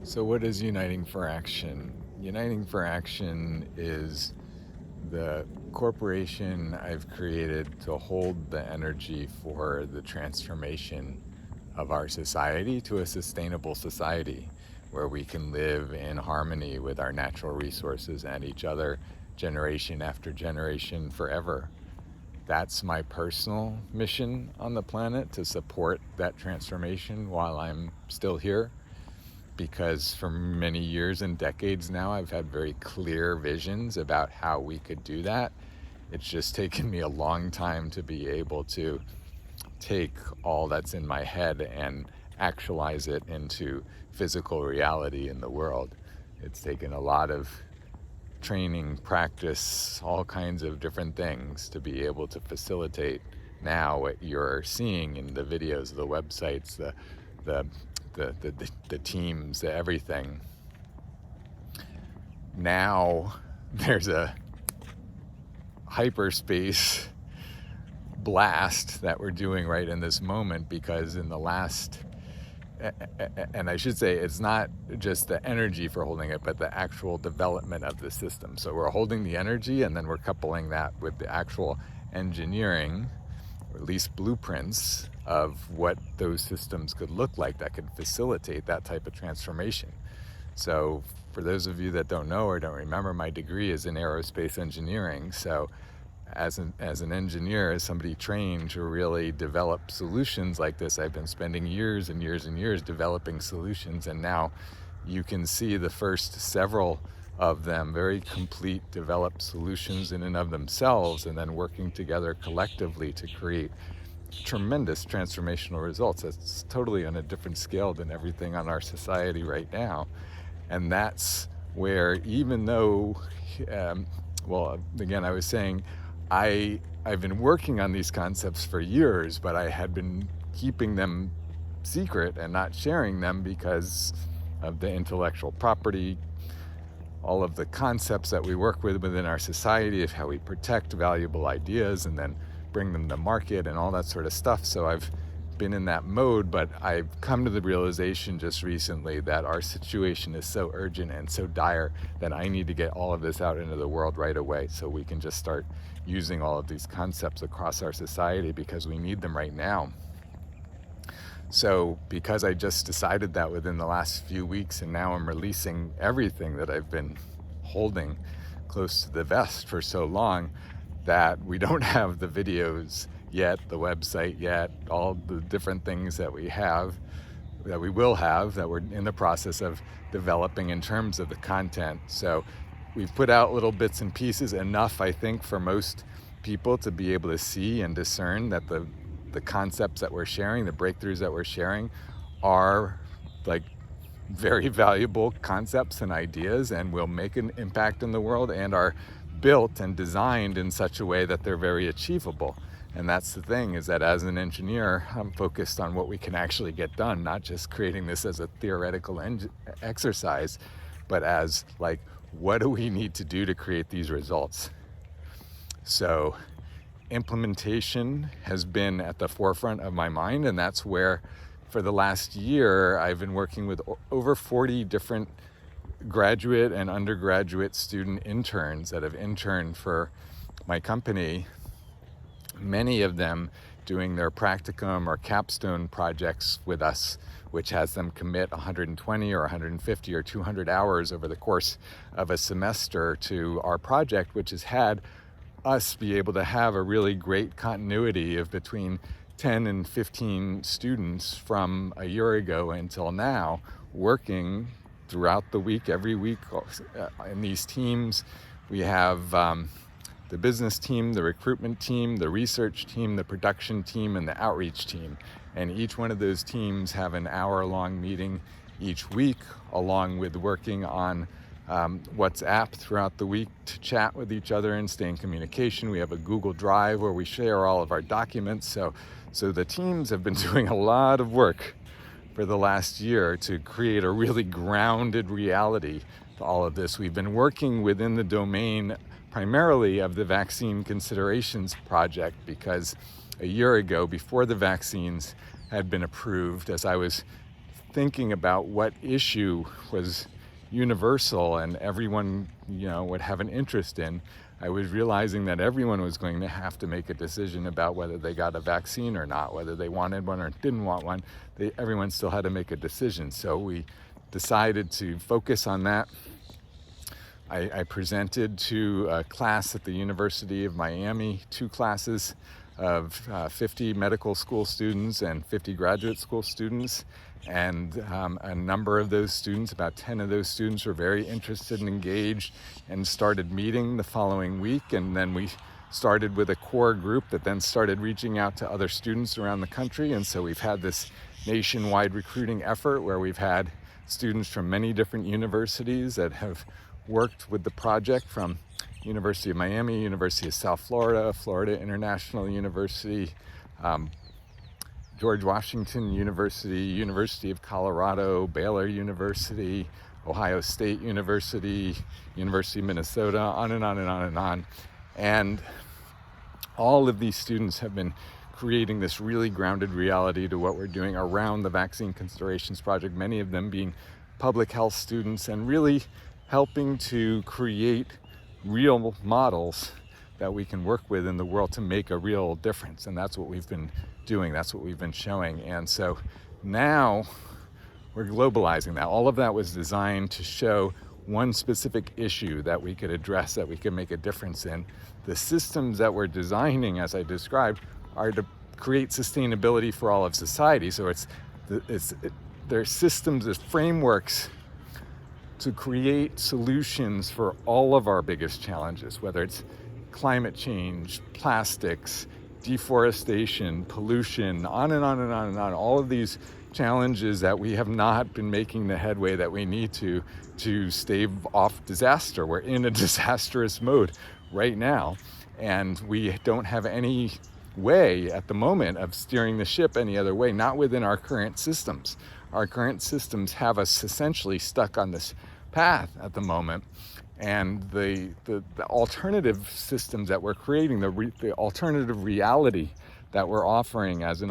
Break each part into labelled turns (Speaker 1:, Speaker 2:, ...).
Speaker 1: So, what is Uniting for Action? Uniting for Action is the corporation I've created to hold the energy for the transformation of our society to a sustainable society where we can live in harmony with our natural resources and each other generation after generation forever. That's my personal mission on the planet, to support that transformation while I'm still here, because for many years and decades now, I've had very clear visions about how we could do that. It's just taken me a long time to be able to take all that's in my head and actualize it into physical reality in the world. It's taken a lot of training, practice, all kinds of different things to be able to facilitate now what you're seeing in the videos, the websites, the the teams, everything. Now there's a hyperspace blast that we're doing right in this moment, because in the last, and I should say, it's not just the energy for holding it, but the actual development of the system. So we're holding the energy, and then we're coupling that with the actual engineering, or at least blueprints of what those systems could look like that could facilitate that type of transformation. So for those of you that don't know or don't remember, my degree is in aerospace engineering. So as an engineer, as somebody trained to really develop solutions like this, I've been spending years and years and years developing solutions, and now you can see the first several of them, very complete developed solutions in and of themselves, and then working together collectively to create tremendous transformational results. That's totally on a different scale than everything on our society right now. And that's where, even though, well, again, I was saying, I've been working on these concepts for years, but I had been keeping them secret and not sharing them because of the intellectual property, all of the concepts that we work with within our society of how we protect valuable ideas and then bring them to market and all that sort of stuff. So I've been in that mode, but I've come to the realization just recently that our situation is so urgent and so dire that I need to get all of this out into the world right away, so we can just start using all of these concepts across our society, because we need them right now. So because I just decided that within the last few weeks, and now I'm releasing everything that I've been holding close to the vest for so long, that we don't have the videos yet, the website yet, all the different things that we have, that we will have, that we're in the process of developing in terms of the content. So we've put out little bits and pieces, enough, I think, for most people to be able to see and discern that the concepts that we're sharing, the breakthroughs that we're sharing, are like very valuable concepts and ideas, and will make an impact in the world, and are built and designed in such a way that they're very achievable. And that's the thing, is that as an engineer, I'm focused on what we can actually get done, not just creating this as a theoretical exercise, but as like, what do we need to do to create these results? So implementation has been at the forefront of my mind, and that's where for the last year I've been working with over 40 different graduate and undergraduate student interns that have interned for my company, many of them doing their practicum or capstone projects with us, which has them commit 120 or 150 or 200 hours over the course of a semester to our project, which has had us be able to have a really great continuity of between 10 and 15 students from a year ago until now, working throughout the week, every week in these teams. We have the business team, the recruitment team, the research team, the production team, and the outreach team. And each one of those teams have an hour-long meeting each week, along with working on WhatsApp throughout the week to chat with each other and stay in communication. We have a Google Drive where we share all of our documents. So the teams have been doing a lot of work for the last year to create a really grounded reality to all of this. We've been working within the domain primarily of the Vaccine Considerations Project, because a year ago, before the vaccines had been approved, as I was thinking about what issue was universal and everyone, would have an interest in, I was realizing that everyone was going to have to make a decision about whether they got a vaccine or not, whether they wanted one or didn't want one. Everyone still had to make a decision. So we decided to focus on that. I presented to a class at the University of Miami, 2 classes of 50 medical school students and 50 graduate school students. And a number of those students, about 10 of those students, were very interested and engaged and started meeting the following week. And then we started with a core group that then started reaching out to other students around the country. And so we've had this nationwide recruiting effort where we've had students from many different universities that have worked with the project, from University of Miami, University of South Florida, Florida International University, George Washington University, University of Colorado, Baylor University, Ohio State University, University of Minnesota, on and on and on and on. And all of these students have been creating this really grounded reality to what we're doing around the Vaccine Considerations Project, many of them being public health students, and really helping to create real models that we can work with in the world to make a real difference. And that's what we've been doing. That's what we've been showing. And so now we're globalizing that. All of that was designed to show one specific issue that we could address, that we could make a difference in. The systems that we're designing, as I described, are to create sustainability for all of society. So they're systems, there's frameworks to create solutions for all of our biggest challenges, whether it's climate change, plastics, deforestation, pollution, on and on and on and on. All of these challenges that we have not been making the headway that we need to stave off disaster. We're in a disastrous mode right now, and we don't have any way at the moment of steering the ship any other way, not within our current systems. Our current systems have us essentially stuck on this path at the moment. And the alternative systems that we're creating, the alternative reality that we're offering as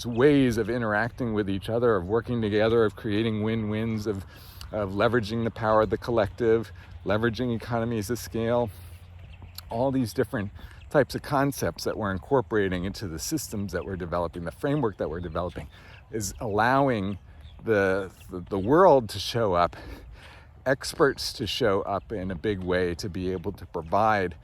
Speaker 1: ways of interacting with each other, of working together, of creating win-wins, of leveraging the power of the collective, leveraging economies of scale, all these different types of concepts that we're incorporating into the systems that we're developing, the framework that we're developing, is allowing the world to show up, experts to show up in a big way, to be able to provide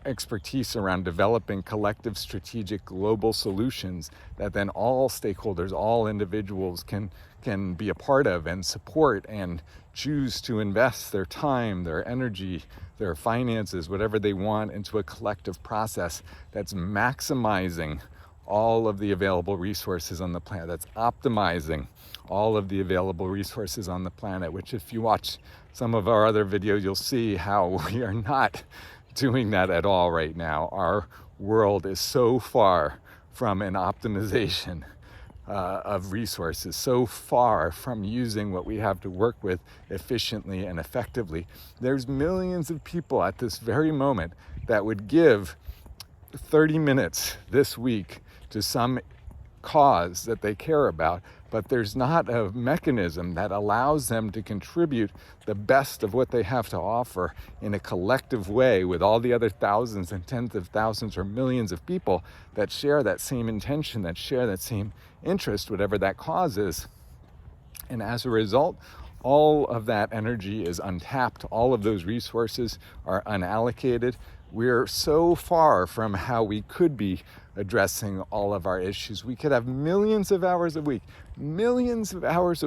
Speaker 1: expertise around developing collective, strategic, global solutions that then all stakeholders, all individuals can be a part of and support and choose to invest their time, their energy, their finances, whatever they want, into a collective process that's maximizing all of the available resources on the planet, that's optimizing all of the available resources on the planet, which, if you watch some of our other videos, you'll see how we are not doing that at all right now. Our world is so far from an optimization of resources, so far from using what we have to work with efficiently and effectively. There's millions of people at this very moment that would give 30 minutes this week to some cause that they care about, but there's not a mechanism that allows them to contribute the best of what they have to offer in a collective way with all the other thousands and tens of thousands or millions of people that share that same intention, that share that same interest, whatever that cause is. And as a result, all of that energy is untapped. All of those resources are unallocated. We're so far from how we could be addressing all of our issues. We could have millions of hours a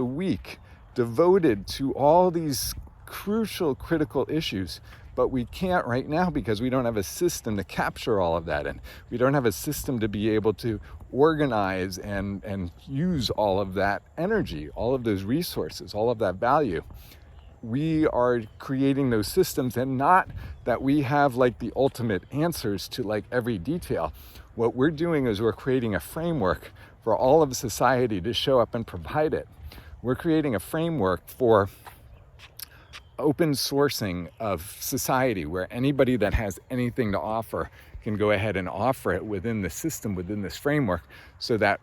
Speaker 1: week devoted to all these crucial, critical issues. But we can't right now because we don't have a system to capture all of that in. We don't have a system to be able to organize and use all of that energy, all of those resources, all of that value. We are creating those systems, and not that we have like the ultimate answers to like every detail. What we're doing is we're creating a framework for all of society to show up and provide it. We're creating a framework for open sourcing of society, where anybody that has anything to offer can go ahead and offer it within the system, within this framework, so that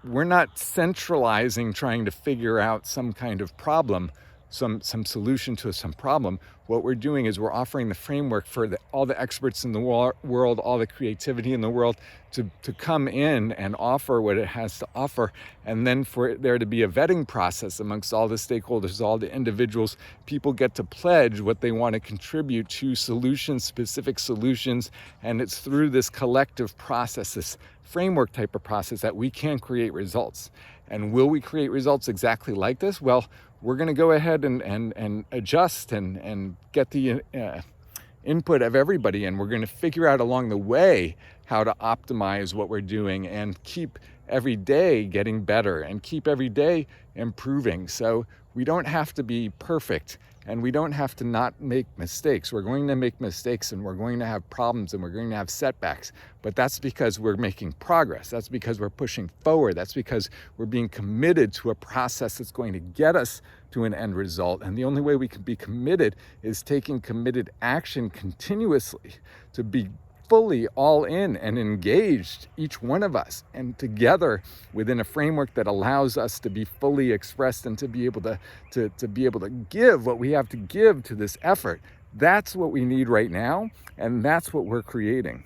Speaker 1: we're not centralizing trying to figure out some kind of problem, some solution to some problem. What we're doing is we're offering the framework for all the experts in the world, all the creativity in the world to come in and offer what it has to offer, and then for there to be a vetting process amongst all the stakeholders, all the individuals. People get to pledge what they want to contribute to solutions, specific solutions, and it's through this collective process, this framework type of process, that we can create results. And will we create results exactly like this? Well, we're going to go ahead and adjust and get the input of everybody, and we're going to figure out along the way how to optimize what we're doing and keep every day getting better and keep every day improving. So we don't have to be perfect, and we don't have to not make mistakes. We're going to make mistakes, and we're going to have problems, and we're going to have setbacks, but that's because we're making progress. That's because we're pushing forward. That's because we're being committed to a process that's going to get us to an end result. And the only way we can be committed is taking committed action continuously, to be fully all in and engaged, each one of us, and together within a framework that allows us to be fully expressed and to be able to be able to give what we have to give to this effort. That's what we need right now, and that's what we're creating.